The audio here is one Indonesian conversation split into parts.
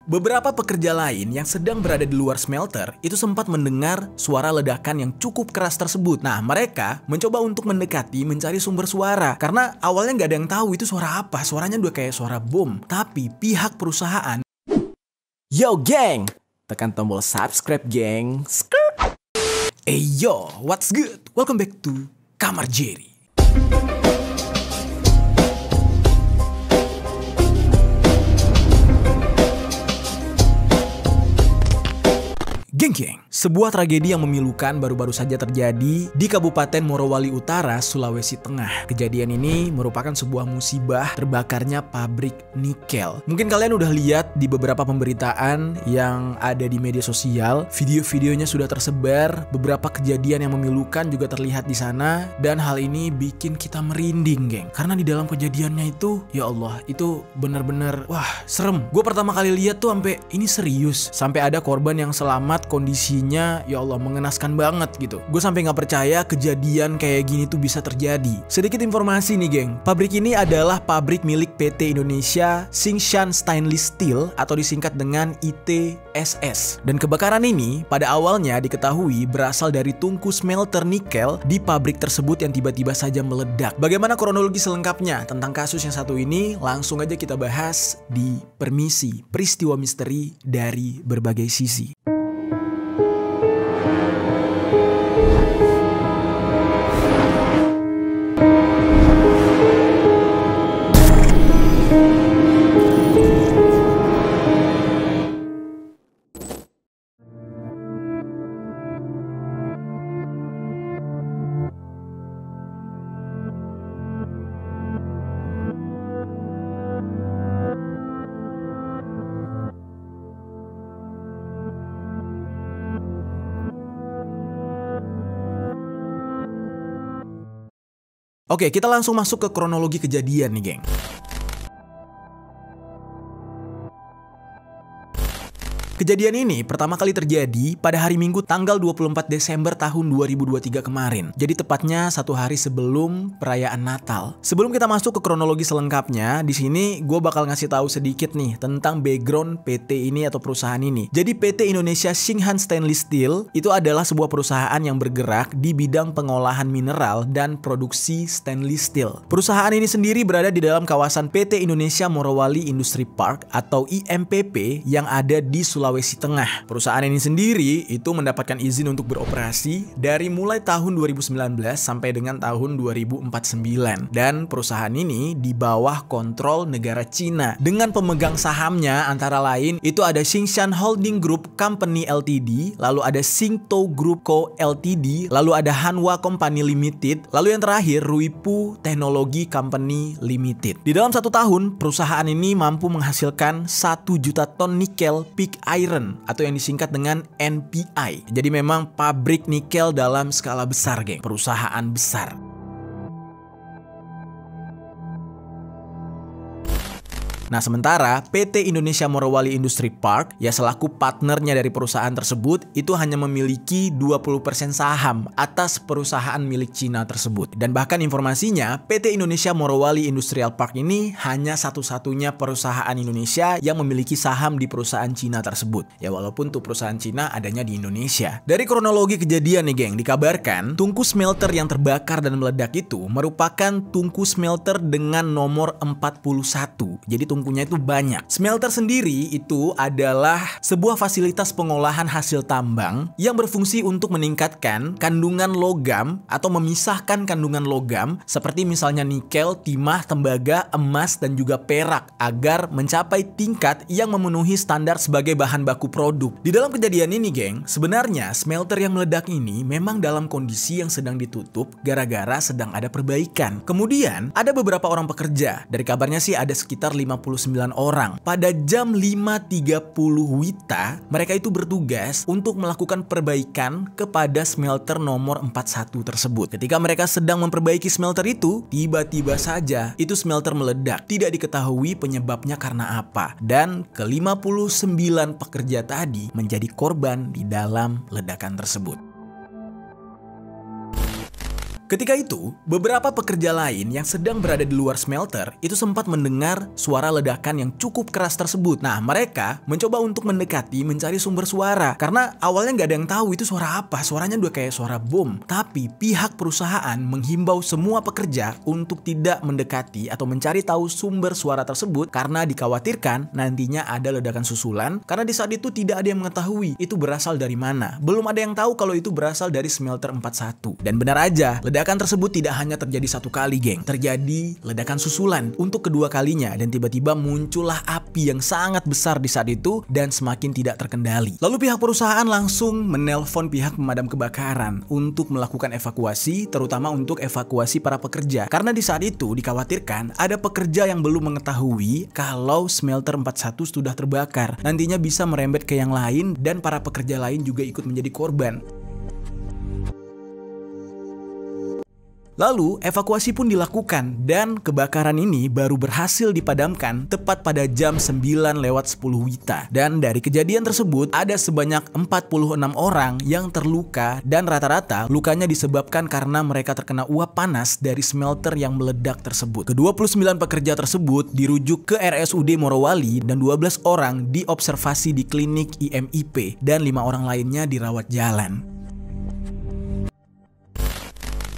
Beberapa pekerja lain yang sedang berada di luar smelter itu sempat mendengar suara ledakan yang cukup keras tersebut. Nah, mereka mencoba untuk mendekati mencari sumber suara karena awalnya nggak ada yang tahu itu suara apa. Suaranya udah kayak suara bom. Tapi pihak perusahaan, yo geng, tekan tombol subscribe geng. Hey yo, what's good? Welcome back to Kamar Jerry. Geng, sebuah tragedi yang memilukan baru-baru saja terjadi di Kabupaten Morowali Utara, Sulawesi Tengah. Kejadian ini merupakan sebuah musibah terbakarnya pabrik nikel. Mungkin kalian udah lihat di beberapa pemberitaan yang ada di media sosial, video-videonya sudah tersebar, beberapa kejadian yang memilukan juga terlihat di sana, dan hal ini bikin kita merinding, geng. Karena di dalam kejadiannya itu, ya Allah, itu bener-bener, wah, serem. Gue pertama kali lihat tuh sampai ini serius, sampai ada korban yang selamat. Kondisinya ya Allah mengenaskan banget gitu. Gue sampai nggak percaya kejadian kayak gini tuh bisa terjadi. Sedikit informasi nih geng, pabrik ini adalah pabrik milik PT Indonesia Tsingshan Stainless Steel atau disingkat dengan ITSS. Dan kebakaran ini pada awalnya diketahui berasal dari tungku smelter nikel di pabrik tersebut yang tiba-tiba saja meledak. Bagaimana kronologi selengkapnya tentang kasus yang satu ini? Langsung aja kita bahas di Permisi Peristiwa Misteri dari Berbagai Sisi. Oke, kita langsung masuk ke kronologi kejadian nih, geng. Kejadian ini pertama kali terjadi pada hari Minggu tanggal 24 Desember tahun 2023 kemarin. Jadi tepatnya satu hari sebelum perayaan Natal. Sebelum kita masuk ke kronologi selengkapnya, di sini gue bakal ngasih tahu sedikit nih tentang background PT ini atau perusahaan ini. Jadi PT Indonesia Tsingshan Stainless Steel itu adalah sebuah perusahaan yang bergerak di bidang pengolahan mineral dan produksi stainless steel. Perusahaan ini sendiri berada di dalam kawasan PT Indonesia Morowali Industry Park atau IMPP yang ada di Sulawesi Tengah. Perusahaan ini sendiri itu mendapatkan izin untuk beroperasi dari mulai tahun 2019 sampai dengan tahun 2049. Dan perusahaan ini di bawah kontrol negara Cina. Dengan pemegang sahamnya antara lain itu ada Tsingshan Holding Group Company Ltd, lalu ada Singto Group Co Ltd, lalu ada Hanwha Company Limited, lalu yang terakhir Ruipu Technology Company Limited. Di dalam satu tahun, perusahaan ini mampu menghasilkan 1 juta ton nikel pig iron atau yang disingkat dengan NPI. Jadi memang pabrik nikel dalam skala besar, geng. Perusahaan besar. Nah, sementara PT Indonesia Morowali Industry Park ya selaku partnernya dari perusahaan tersebut itu hanya memiliki 20% saham atas perusahaan milik Cina tersebut. Dan bahkan informasinya PT Indonesia Morowali Industrial Park ini hanya satu-satunya perusahaan Indonesia yang memiliki saham di perusahaan Cina tersebut. Ya walaupun tuh perusahaan Cina adanya di Indonesia. Dari kronologi kejadian nih geng, dikabarkan tungku smelter yang terbakar dan meledak itu merupakan tungku smelter dengan nomor 41. Jadi tungkunya itu banyak. Smelter sendiri itu adalah sebuah fasilitas pengolahan hasil tambang yang berfungsi untuk meningkatkan kandungan logam atau memisahkan kandungan logam seperti misalnya nikel, timah, tembaga, emas, dan juga perak agar mencapai tingkat yang memenuhi standar sebagai bahan baku produk. Di dalam kejadian ini, geng, sebenarnya smelter yang meledak ini memang dalam kondisi yang sedang ditutup gara-gara sedang ada perbaikan. Kemudian ada beberapa orang pekerja. Dari kabarnya sih ada sekitar 59 orang. Pada jam 5.30 WITA, mereka itu bertugas untuk melakukan perbaikan kepada smelter nomor 41 tersebut. Ketika mereka sedang memperbaiki smelter itu, tiba-tiba saja itu smelter meledak. Tidak diketahui penyebabnya karena apa. Dan ke-59 pekerja tadi menjadi korban di dalam ledakan tersebut. Ketika itu, beberapa pekerja lain yang sedang berada di luar smelter itu sempat mendengar suara ledakan yang cukup keras tersebut. Nah, mereka mencoba untuk mendekati mencari sumber suara karena awalnya nggak ada yang tahu itu suara apa. Suaranya udah kayak suara bom. Tapi pihak perusahaan menghimbau semua pekerja untuk tidak mendekati atau mencari tahu sumber suara tersebut karena dikhawatirkan nantinya ada ledakan susulan karena di saat itu tidak ada yang mengetahui itu berasal dari mana. Belum ada yang tahu kalau itu berasal dari smelter 41. Dan benar aja, ledakan tersebut tidak hanya terjadi satu kali, geng. Terjadi ledakan susulan untuk kedua kalinya dan tiba-tiba muncullah api yang sangat besar di saat itu dan semakin tidak terkendali. Lalu pihak perusahaan langsung menelpon pihak pemadam kebakaran untuk melakukan evakuasi, terutama untuk evakuasi para pekerja. Karena di saat itu dikhawatirkan ada pekerja yang belum mengetahui kalau smelter 41 sudah terbakar. Nantinya bisa merembet ke yang lain dan para pekerja lain juga ikut menjadi korban. Lalu evakuasi pun dilakukan dan kebakaran ini baru berhasil dipadamkan tepat pada jam 9:10 WITA. Dan dari kejadian tersebut ada sebanyak 46 orang yang terluka dan rata-rata lukanya disebabkan karena mereka terkena uap panas dari smelter yang meledak tersebut. Ke-29 pekerja tersebut dirujuk ke RSUD Morowali dan 12 orang diobservasi di klinik IMIP dan 5 orang lainnya dirawat jalan.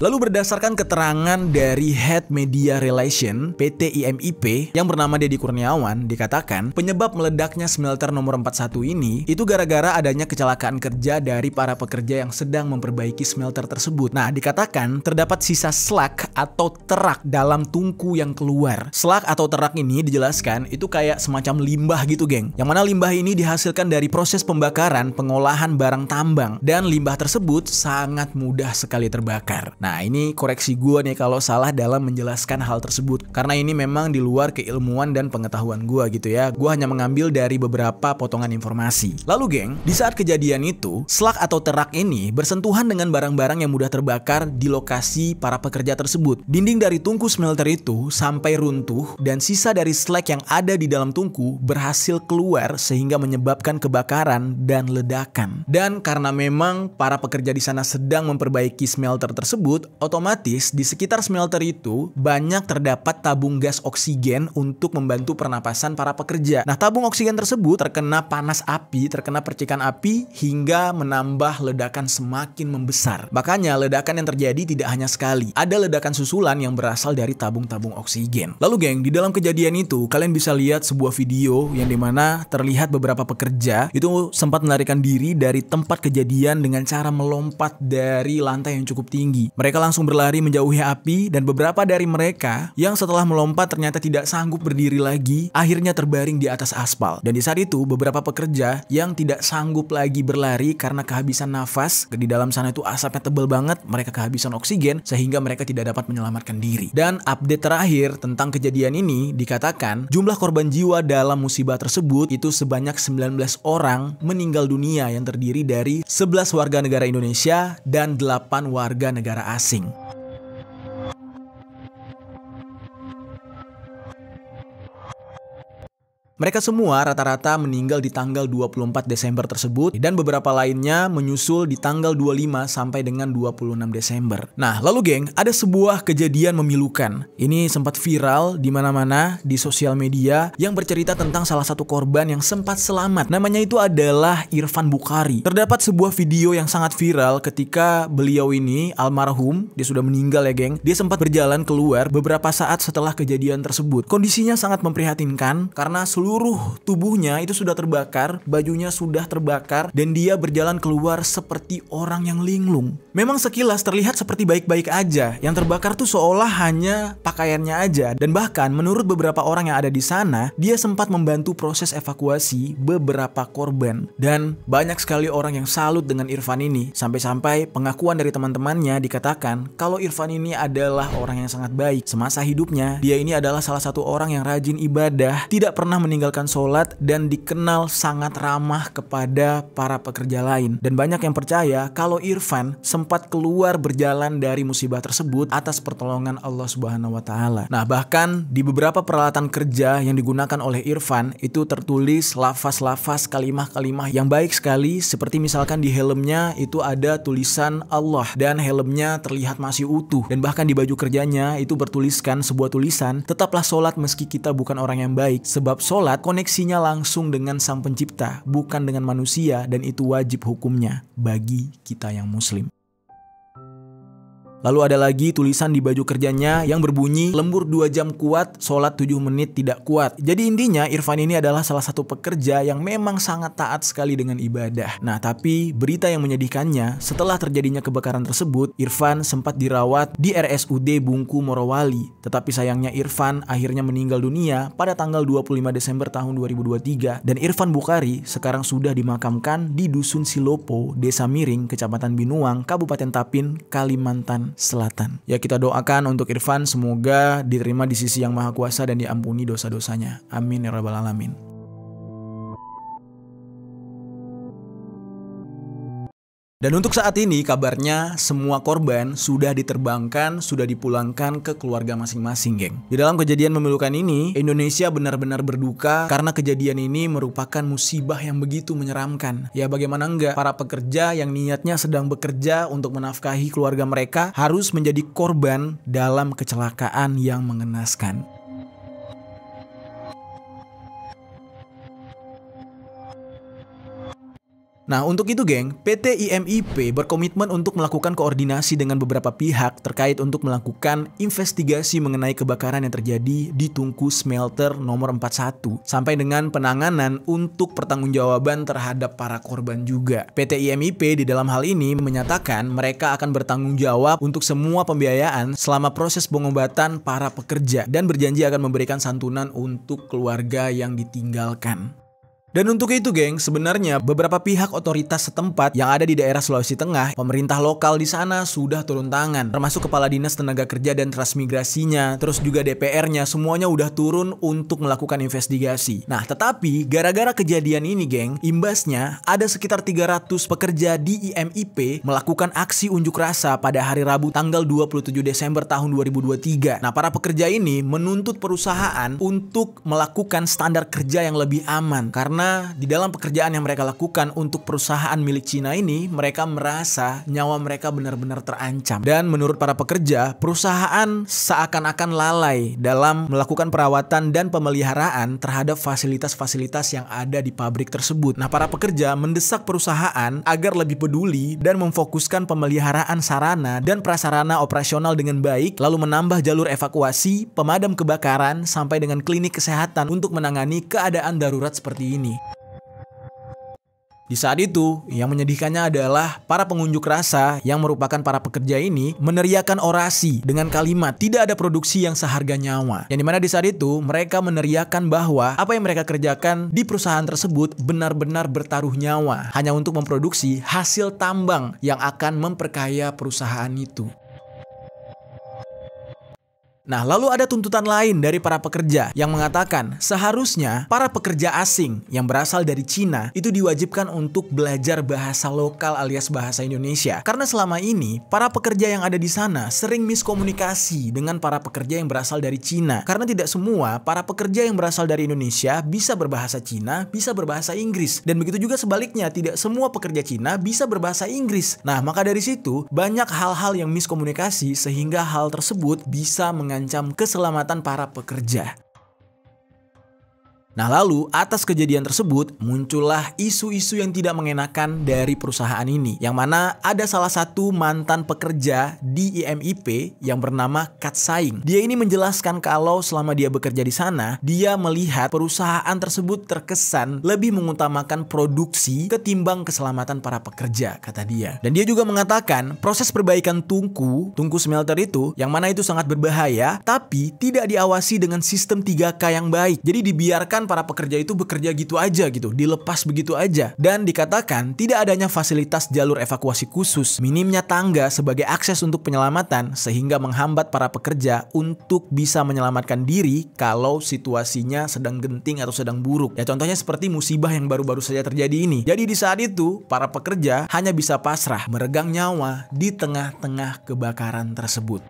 Lalu berdasarkan keterangan dari Head Media Relation PT IMIP yang bernama Deddy Kurniawan, dikatakan penyebab meledaknya smelter nomor 41 ini itu gara-gara adanya kecelakaan kerja dari para pekerja yang sedang memperbaiki smelter tersebut. Nah, dikatakan terdapat sisa slag atau terak dalam tungku yang keluar. Slag atau terak ini dijelaskan itu kayak semacam limbah gitu, geng. Yang mana limbah ini dihasilkan dari proses pembakaran pengolahan barang tambang dan limbah tersebut sangat mudah sekali terbakar. Nah, ini koreksi gue nih kalau salah dalam menjelaskan hal tersebut. Karena ini memang di luar keilmuan dan pengetahuan gue gitu ya. Gue hanya mengambil dari beberapa potongan informasi. Lalu geng, di saat kejadian itu, slag atau terak ini bersentuhan dengan barang-barang yang mudah terbakar di lokasi para pekerja tersebut. Dinding dari tungku smelter itu sampai runtuh dan sisa dari slag yang ada di dalam tungku berhasil keluar sehingga menyebabkan kebakaran dan ledakan. Dan karena memang para pekerja di sana sedang memperbaiki smelter tersebut, otomatis di sekitar smelter itu banyak terdapat tabung gas oksigen untuk membantu pernapasan para pekerja. Nah, tabung oksigen tersebut terkena panas api, terkena percikan api hingga menambah ledakan semakin membesar. Makanya ledakan yang terjadi tidak hanya sekali. Ada ledakan susulan yang berasal dari tabung-tabung oksigen. Lalu geng, di dalam kejadian itu kalian bisa lihat sebuah video yang dimana terlihat beberapa pekerja itu sempat melarikan diri dari tempat kejadian dengan cara melompat dari lantai yang cukup tinggi. Mereka langsung berlari menjauhi api dan beberapa dari mereka yang setelah melompat ternyata tidak sanggup berdiri lagi, akhirnya terbaring di atas aspal. Dan di saat itu beberapa pekerja yang tidak sanggup lagi berlari karena kehabisan nafas, di dalam sana itu asapnya tebal banget, mereka kehabisan oksigen sehingga mereka tidak dapat menyelamatkan diri. Dan update terakhir tentang kejadian ini dikatakan jumlah korban jiwa dalam musibah tersebut itu sebanyak 19 orang meninggal dunia yang terdiri dari 11 warga negara Indonesia dan 8 warga negara asing. Mereka semua rata-rata meninggal di tanggal 24 Desember tersebut dan beberapa lainnya menyusul di tanggal 25 sampai dengan 26 Desember. Nah, lalu geng, ada sebuah kejadian memilukan. Ini sempat viral di mana-mana di sosial media yang bercerita tentang salah satu korban yang sempat selamat. Namanya itu adalah Irfan Bukhari. Terdapat sebuah video yang sangat viral ketika beliau ini almarhum, dia sudah meninggal ya geng. Dia sempat berjalan keluar beberapa saat setelah kejadian tersebut. Kondisinya sangat memprihatinkan karena seluruh tubuhnya itu sudah terbakar, bajunya sudah terbakar, dan dia berjalan keluar seperti orang yang linglung. Memang sekilas terlihat seperti baik-baik aja, yang terbakar tuh seolah hanya pakaiannya aja, dan bahkan menurut beberapa orang yang ada di sana, dia sempat membantu proses evakuasi beberapa korban. Dan banyak sekali orang yang salut dengan Irfan ini, sampai-sampai pengakuan dari teman-temannya dikatakan kalau Irfan ini adalah orang yang sangat baik. Semasa hidupnya, dia ini adalah salah satu orang yang rajin ibadah, tidak pernah meninggalkan sholat dan dikenal sangat ramah kepada para pekerja lain. Dan banyak yang percaya kalau Irfan sempat keluar berjalan dari musibah tersebut atas pertolongan Allah Subhanahu wa Ta'ala. Nah, bahkan di beberapa peralatan kerja yang digunakan oleh Irfan itu tertulis lafaz-lafaz kalimah-kalimah yang baik sekali, seperti misalkan di helmnya itu ada tulisan Allah dan helmnya terlihat masih utuh, dan bahkan di baju kerjanya itu bertuliskan sebuah tulisan, tetaplah sholat meski kita bukan orang yang baik, sebab sholat koneksinya langsung dengan Sang Pencipta, bukan dengan manusia, dan itu wajib hukumnya bagi kita yang muslim. Lalu ada lagi tulisan di baju kerjanya yang berbunyi, lembur 2 jam kuat, sholat 7 menit tidak kuat. Jadi intinya Irfan ini adalah salah satu pekerja yang memang sangat taat sekali dengan ibadah. Nah, tapi berita yang menyedihkannya, setelah terjadinya kebakaran tersebut, Irfan sempat dirawat di RSUD Bungku Morowali. Tetapi sayangnya Irfan akhirnya meninggal dunia pada tanggal 25 Desember tahun 2023. Dan Irfan Bukhari sekarang sudah dimakamkan di Dusun Silopo, Desa Miring, Kecamatan Binuang, Kabupaten Tapin, Kalimantan Selatan. Ya, kita doakan untuk Irfan semoga diterima di sisi Yang Maha Kuasa dan diampuni dosa-dosanya. Amin ya rabbal alamin. Dan untuk saat ini kabarnya semua korban sudah diterbangkan, sudah dipulangkan ke keluarga masing-masing, geng. Di dalam kejadian memilukan ini, Indonesia benar-benar berduka karena kejadian ini merupakan musibah yang begitu menyeramkan. Ya, bagaimana enggak, para pekerja yang niatnya sedang bekerja untuk menafkahi keluarga mereka harus menjadi korban dalam kecelakaan yang mengenaskan. Nah, untuk itu geng, PT IMIP berkomitmen untuk melakukan koordinasi dengan beberapa pihak terkait untuk melakukan investigasi mengenai kebakaran yang terjadi di tungku smelter nomor 41 sampai dengan penanganan untuk pertanggungjawaban terhadap para korban juga. PT IMIP di dalam hal ini menyatakan mereka akan bertanggung jawab untuk semua pembiayaan selama proses pengobatan para pekerja dan berjanji akan memberikan santunan untuk keluarga yang ditinggalkan. Dan untuk itu geng, sebenarnya beberapa pihak otoritas setempat yang ada di daerah Sulawesi Tengah, pemerintah lokal di sana sudah turun tangan, termasuk Kepala Dinas Tenaga Kerja dan Transmigrasinya, terus juga DPR-nya, semuanya udah turun untuk melakukan investigasi. Nah, tetapi gara-gara kejadian ini geng, imbasnya ada sekitar 300 pekerja di IMIP melakukan aksi unjuk rasa pada hari Rabu tanggal 27 Desember tahun 2023. Nah, para pekerja ini menuntut perusahaan untuk melakukan standar kerja yang lebih aman, karena di dalam pekerjaan yang mereka lakukan untuk perusahaan milik Cina ini, mereka merasa nyawa mereka benar-benar terancam. Dan menurut para pekerja, perusahaan seakan-akan lalai dalam melakukan perawatan dan pemeliharaan terhadap fasilitas-fasilitas yang ada di pabrik tersebut. Nah, para pekerja mendesak perusahaan agar lebih peduli dan memfokuskan pemeliharaan sarana dan prasarana operasional dengan baik, lalu menambah jalur evakuasi, pemadam kebakaran, sampai dengan klinik kesehatan untuk menangani keadaan darurat seperti ini. Di saat itu, yang menyedihkannya adalah para pengunjuk rasa yang merupakan para pekerja ini meneriakan orasi dengan kalimat tidak ada produksi yang seharga nyawa. Yang dimana di saat itu mereka meneriakan bahwa apa yang mereka kerjakan di perusahaan tersebut benar-benar bertaruh nyawa hanya untuk memproduksi hasil tambang yang akan memperkaya perusahaan itu. Nah, lalu ada tuntutan lain dari para pekerja yang mengatakan seharusnya para pekerja asing yang berasal dari Cina itu diwajibkan untuk belajar bahasa lokal alias bahasa Indonesia. Karena selama ini para pekerja yang ada di sana sering miskomunikasi dengan para pekerja yang berasal dari Cina. Karena tidak semua para pekerja yang berasal dari Indonesia bisa berbahasa Cina, bisa berbahasa Inggris. Dan begitu juga sebaliknya, tidak semua pekerja Cina bisa berbahasa Inggris. Nah, maka dari situ banyak hal-hal yang miskomunikasi sehingga hal tersebut bisa mengancam keselamatan para pekerja. Nah, lalu atas kejadian tersebut muncullah isu-isu yang tidak mengenakan dari perusahaan ini, yang mana ada salah satu mantan pekerja di IMIP yang bernama Kat Saing. Dia ini menjelaskan kalau selama dia bekerja di sana, dia melihat perusahaan tersebut terkesan lebih mengutamakan produksi ketimbang keselamatan para pekerja, kata dia. Dan dia juga mengatakan proses perbaikan tungku smelter itu, yang mana itu sangat berbahaya, tapi tidak diawasi dengan sistem 3K yang baik. Jadi dibiarkan Bahkan para pekerja itu bekerja gitu aja gitu, dilepas begitu aja. Dan dikatakan tidak adanya fasilitas jalur evakuasi khusus, minimnya tangga sebagai akses untuk penyelamatan sehingga menghambat para pekerja untuk bisa menyelamatkan diri kalau situasinya sedang genting atau sedang buruk. Ya contohnya seperti musibah yang baru-baru saja terjadi ini. Jadi di saat itu para pekerja hanya bisa pasrah, meregang nyawa di tengah-tengah kebakaran tersebut.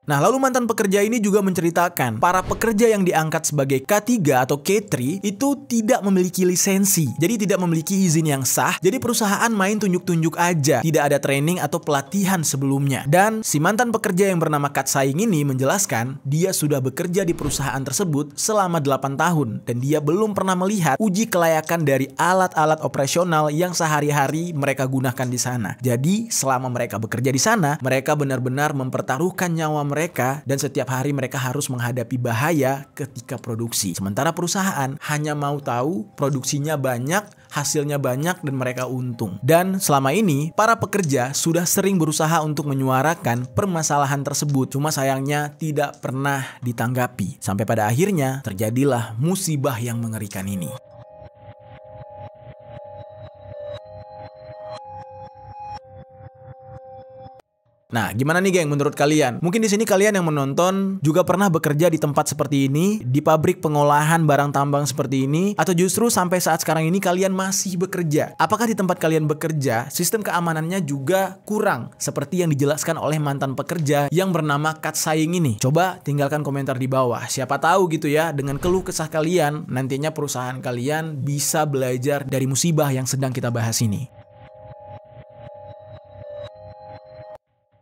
Nah, lalu mantan pekerja ini juga menceritakan para pekerja yang diangkat sebagai K3 atau K3 itu tidak memiliki lisensi, jadi tidak memiliki izin yang sah. Jadi perusahaan main tunjuk-tunjuk aja, tidak ada training atau pelatihan sebelumnya. Dan si mantan pekerja yang bernama Kat Saing ini menjelaskan dia sudah bekerja di perusahaan tersebut selama 8 tahun dan dia belum pernah melihat uji kelayakan dari alat-alat operasional yang sehari-hari mereka gunakan di sana. Jadi selama mereka bekerja di sana, mereka benar-benar mempertaruhkan nyawa mereka dan setiap hari mereka harus menghadapi bahaya ketika produksi. Sementara perusahaan hanya mau tahu produksinya banyak, hasilnya banyak dan mereka untung. Dan selama ini para pekerja sudah sering berusaha untuk menyuarakan permasalahan tersebut. Cuma sayangnya tidak pernah ditanggapi. Sampai pada akhirnya terjadilah musibah yang mengerikan ini. Nah, gimana nih geng menurut kalian? Mungkin di sini kalian yang menonton juga pernah bekerja di tempat seperti ini, di pabrik pengolahan barang tambang seperti ini, atau justru sampai saat sekarang ini kalian masih bekerja. Apakah di tempat kalian bekerja, sistem keamanannya juga kurang seperti yang dijelaskan oleh mantan pekerja yang bernama Kat Saing ini? Coba tinggalkan komentar di bawah. Siapa tahu gitu ya, dengan keluh kesah kalian, nantinya perusahaan kalian bisa belajar dari musibah yang sedang kita bahas ini.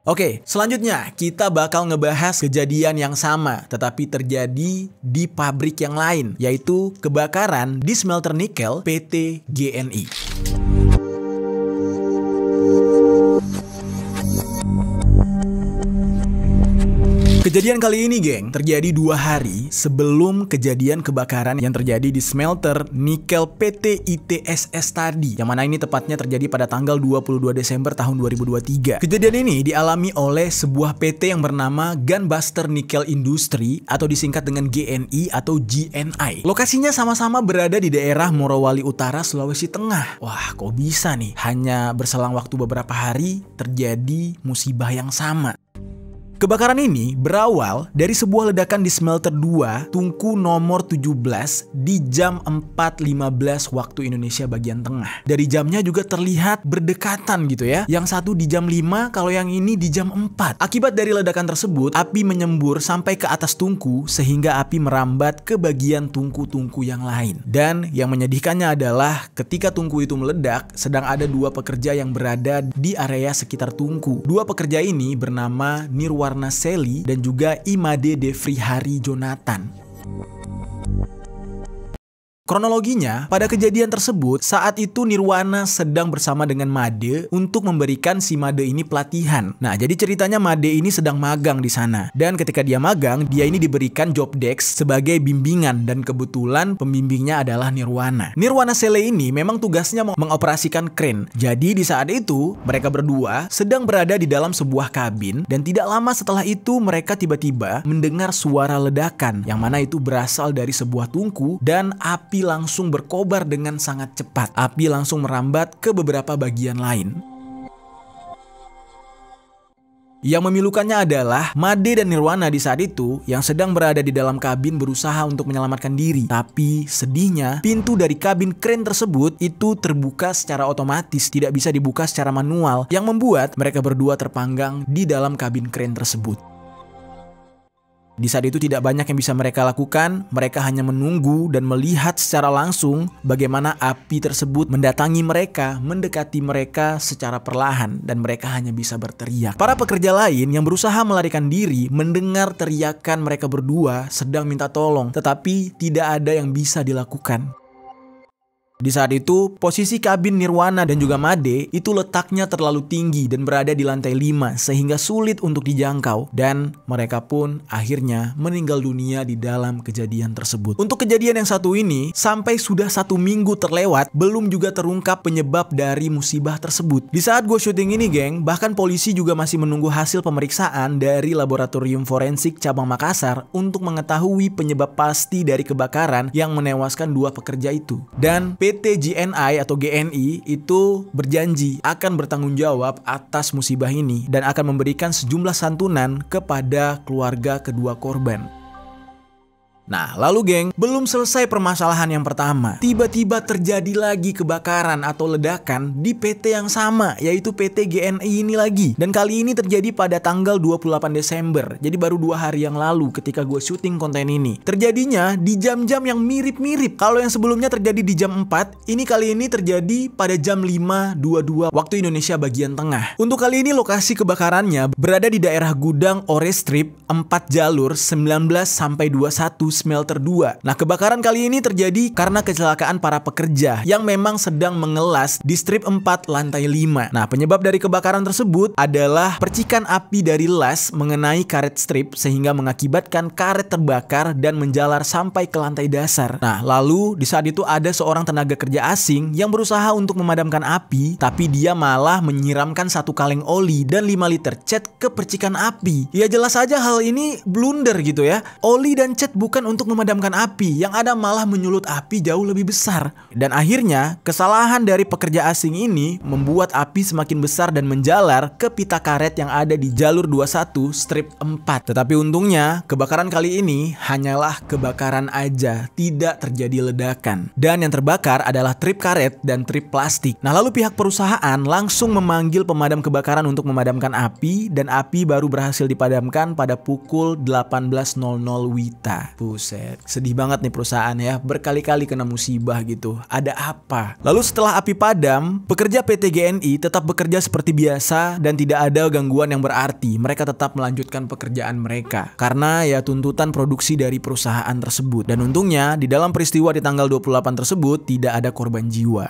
Oke, selanjutnya kita bakal ngebahas kejadian yang sama tetapi terjadi di pabrik yang lain, yaitu kebakaran di smelter nikel PT GNI. Kejadian kali ini geng terjadi 2 hari sebelum kejadian kebakaran yang terjadi di smelter nikel PT ITSS tadi, yang mana ini tepatnya terjadi pada tanggal 22 Desember tahun 2023. Kejadian ini dialami oleh sebuah PT yang bernama Gunbuster Nickel Industry atau disingkat dengan GNI atau GNI. Lokasinya sama-sama berada di daerah Morowali Utara, Sulawesi Tengah. Wah, kok bisa nih? Hanya berselang waktu beberapa hari terjadi musibah yang sama. Kebakaran ini berawal dari sebuah ledakan di smelter 2 tungku nomor 17 di jam 4.15 waktu Indonesia bagian tengah. Dari jamnya juga terlihat berdekatan gitu ya. Yang satu di jam 5, kalau yang ini di jam 4. Akibat dari ledakan tersebut, api menyembur sampai ke atas tungku sehingga api merambat ke bagian tungku-tungku yang lain. Dan yang menyedihkannya adalah ketika tungku itu meledak, sedang ada 2 pekerja yang berada di area sekitar tungku. 2 pekerja ini bernama Nirwana Seli dan juga Imade Devrihari Jonathan. Kronologinya, pada kejadian tersebut, saat itu Nirwana sedang bersama dengan Made untuk memberikan si Made ini pelatihan. Nah, jadi ceritanya Made ini sedang magang di sana. Dan ketika dia magang, dia ini diberikan job desk sebagai bimbingan dan kebetulan pembimbingnya adalah Nirwana. Nirwana Sele ini memang tugasnya mengoperasikan kren. Jadi di saat itu, mereka berdua sedang berada di dalam sebuah kabin dan tidak lama setelah itu mereka tiba-tiba mendengar suara ledakan yang mana itu berasal dari sebuah tungku dan api langsung berkobar dengan sangat cepat. Api langsung merambat ke beberapa bagian lain. Yang memilukannya adalah Made dan Nirwana di saat itu yang sedang berada di dalam kabin berusaha untuk menyelamatkan diri. Tapi sedihnya pintu dari kabin kren tersebut itu terbuka secara otomatis, tidak bisa dibuka secara manual, yang membuat mereka berdua terpanggang di dalam kabin kren tersebut. Di saat itu tidak banyak yang bisa mereka lakukan, mereka hanya menunggu dan melihat secara langsung bagaimana api tersebut mendatangi mereka, mendekati mereka secara perlahan dan mereka hanya bisa berteriak. Para pekerja lain yang berusaha melarikan diri mendengar teriakan mereka berdua sedang minta tolong, tetapi tidak ada yang bisa dilakukan. Di saat itu, posisi kabin Nirwana dan juga Made itu letaknya terlalu tinggi dan berada di lantai 5 sehingga sulit untuk dijangkau, dan mereka pun akhirnya meninggal dunia di dalam kejadian tersebut. Untuk kejadian yang satu ini, sampai sudah 1 minggu terlewat, belum juga terungkap penyebab dari musibah tersebut. Di saat gue syuting ini geng, bahkan polisi juga masih menunggu hasil pemeriksaan dari Laboratorium Forensik Cabang Makassar untuk mengetahui penyebab pasti dari kebakaran yang menewaskan 2 pekerja itu. Dan PT GNI atau GNI itu berjanji akan bertanggung jawab atas musibah ini dan akan memberikan sejumlah santunan kepada keluarga kedua korban. Nah, lalu geng, belum selesai permasalahan yang pertama. Tiba-tiba terjadi lagi kebakaran atau ledakan di PT yang sama, yaitu PT GNI ini lagi. Dan kali ini terjadi pada tanggal 28 Desember. Jadi baru 2 hari yang lalu ketika gue syuting konten ini. Terjadinya di jam-jam yang mirip-mirip. Kalau yang sebelumnya terjadi di jam 4, ini kali ini terjadi pada jam 5.22 waktu Indonesia bagian tengah. Untuk kali ini lokasi kebakarannya berada di daerah gudang Ore Strip 4 jalur 19-21 smelter 2. Nah, kebakaran kali ini terjadi karena kecelakaan para pekerja yang memang sedang mengelas di strip 4 lantai 5. Nah, penyebab dari kebakaran tersebut adalah percikan api dari las mengenai karet strip sehingga mengakibatkan karet terbakar dan menjalar sampai ke lantai dasar. Nah, lalu di saat itu ada seorang tenaga kerja asing yang berusaha untuk memadamkan api, tapi dia malah menyiramkan 1 kaleng oli dan 5 liter cat ke percikan api. Ya jelas saja hal ini blunder gitu ya. Oli dan cat bukan untuk memadamkan api, yang ada malah menyulut api jauh lebih besar. Dan akhirnya, kesalahan dari pekerja asing ini membuat api semakin besar dan menjalar ke pita karet yang ada di jalur 21 strip 4. Tetapi untungnya, kebakaran kali ini hanyalah kebakaran aja, tidak terjadi ledakan. Dan yang terbakar adalah trip karet dan trip plastik. Nah, lalu pihak perusahaan langsung memanggil pemadam kebakaran untuk memadamkan api, dan api baru berhasil dipadamkan pada pukul 18.00 WITA. Buset, sedih banget nih perusahaan ya, berkali-kali kena musibah gitu. Ada apa? Lalu setelah api padam, pekerja PT GNI tetap bekerja seperti biasa dan tidak ada gangguan yang berarti. Mereka tetap melanjutkan pekerjaan mereka karena ya tuntutan produksi dari perusahaan tersebut. Dan untungnya di dalam peristiwa di tanggal 28 tersebut tidak ada korban jiwa.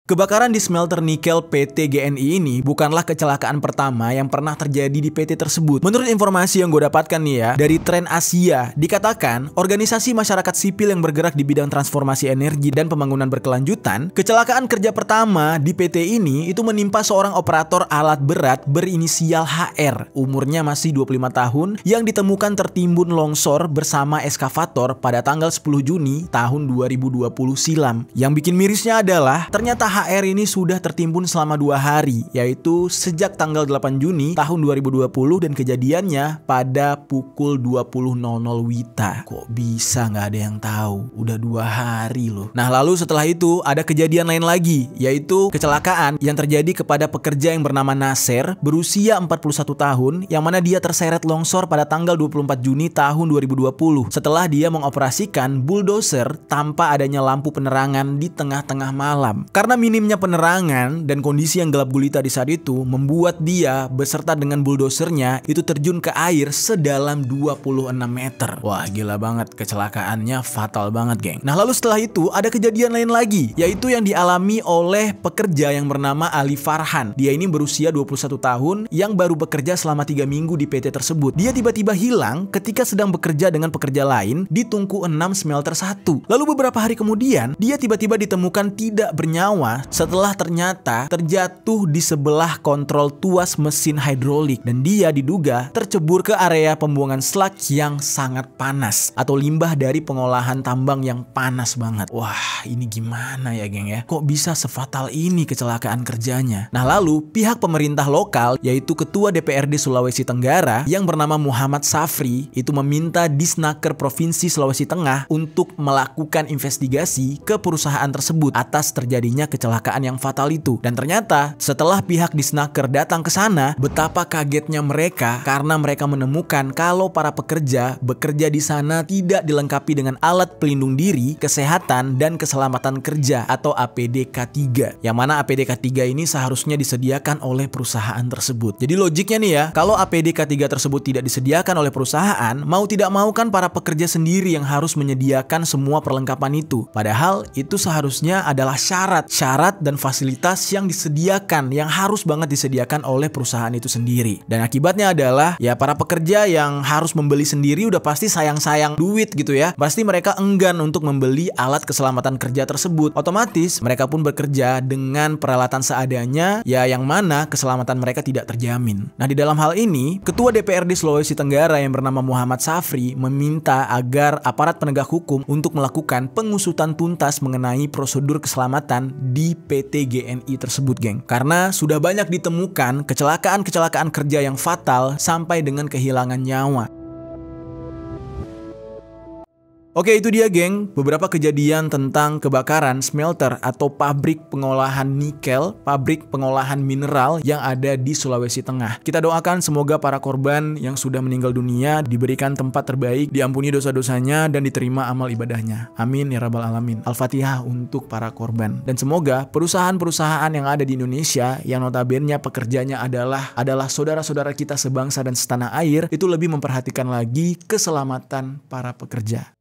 Kebakaran di smelter nikel PT GNI ini bukanlah kecelakaan pertama yang pernah terjadi di PT tersebut. Menurut informasi yang gue dapatkan nih ya, dari Tren Asia, dikatakan organisasi masyarakat sipil yang bergerak di bidang transformasi energi dan pembangunan berkelanjutan, kecelakaan kerja pertama di PT ini itu menimpa seorang operator alat berat berinisial HR, umurnya masih 25 tahun, yang ditemukan tertimbun longsor bersama eskavator pada tanggal 10 Juni tahun 2020 silam. Yang bikin mirisnya adalah ternyata HR ini sudah tertimbun selama 2 hari, yaitu sejak tanggal 8 Juni tahun 2020 dan kejadiannya pada pukul 20.00 WITA. Kok bisa nggak ada yang tahu? Udah 2 hari loh. Nah, lalu setelah itu ada kejadian lain lagi, yaitu kecelakaan yang terjadi kepada pekerja yang bernama Nasir berusia 41 tahun, yang mana dia terseret longsor pada tanggal 24 Juni tahun 2020 setelah dia mengoperasikan bulldozer tanpa adanya lampu penerangan di tengah-tengah malam. Karena minimnya penerangan dan kondisi yang gelap gulita di saat itu membuat dia beserta dengan buldozernya itu terjun ke air sedalam 26 meter. Wah, gila banget, kecelakaannya fatal banget geng. Nah, lalu setelah itu ada kejadian lain lagi, yaitu yang dialami oleh pekerja yang bernama Ali Farhan. Dia ini berusia 21 tahun yang baru bekerja selama 3 minggu di PT tersebut. Dia tiba-tiba hilang ketika sedang bekerja dengan pekerja lain di Tungku 6 smelter 1. Lalu beberapa hari kemudian dia tiba-tiba ditemukan tidak bernyawa setelah ternyata terjatuh di sebelah kontrol tuas mesin hidrolik, dan dia diduga tercebur ke area pembuangan slag yang sangat panas atau limbah dari pengolahan tambang yang panas banget. Wah, ini gimana ya geng ya? Kok bisa sefatal ini kecelakaan kerjanya? Nah, lalu pihak pemerintah lokal, yaitu Ketua DPRD Sulawesi Tenggara yang bernama Muhammad Safri, itu meminta Disnaker Provinsi Sulawesi Tengah untuk melakukan investigasi ke perusahaan tersebut atas terjadinya kecelakaan kecelakaan yang fatal itu. Dan ternyata setelah pihak Disnaker datang ke sana, betapa kagetnya mereka karena mereka menemukan kalau para pekerja bekerja di sana tidak dilengkapi dengan alat pelindung diri, kesehatan, dan keselamatan kerja atau APD K3. Yang mana APD K3 ini seharusnya disediakan oleh perusahaan tersebut. Jadi logiknya nih ya, kalau APD K3 tersebut tidak disediakan oleh perusahaan, mau tidak mau kan para pekerja sendiri yang harus menyediakan semua perlengkapan itu. Padahal itu seharusnya adalah syarat dan fasilitas yang disediakan, yang harus banget disediakan oleh perusahaan itu sendiri. Dan akibatnya adalah ya para pekerja yang harus membeli sendiri udah pasti sayang-sayang duit gitu ya. Pasti mereka enggan untuk membeli alat keselamatan kerja tersebut. Otomatis mereka pun bekerja dengan peralatan seadanya, ya yang mana keselamatan mereka tidak terjamin. Nah, di dalam hal ini, Ketua DPRD Sulawesi Tenggara yang bernama Muhammad Safri meminta agar aparat penegak hukum untuk melakukan pengusutan tuntas mengenai prosedur keselamatan di PT GNI tersebut, geng. Karena sudah banyak ditemukan kecelakaan-kecelakaan kerja yang fatal sampai dengan kehilangan nyawa. Oke, itu dia geng, beberapa kejadian tentang kebakaran smelter atau pabrik pengolahan nikel, pabrik pengolahan mineral yang ada di Sulawesi Tengah. Kita doakan semoga para korban yang sudah meninggal dunia diberikan tempat terbaik, diampuni dosa-dosanya, dan diterima amal ibadahnya. Amin ya rabbal alamin. Al-Fatihah untuk para korban. Dan semoga perusahaan-perusahaan yang ada di Indonesia yang notabene pekerjanya adalah saudara-saudara kita sebangsa dan setanah air, itu lebih memperhatikan lagi keselamatan para pekerja.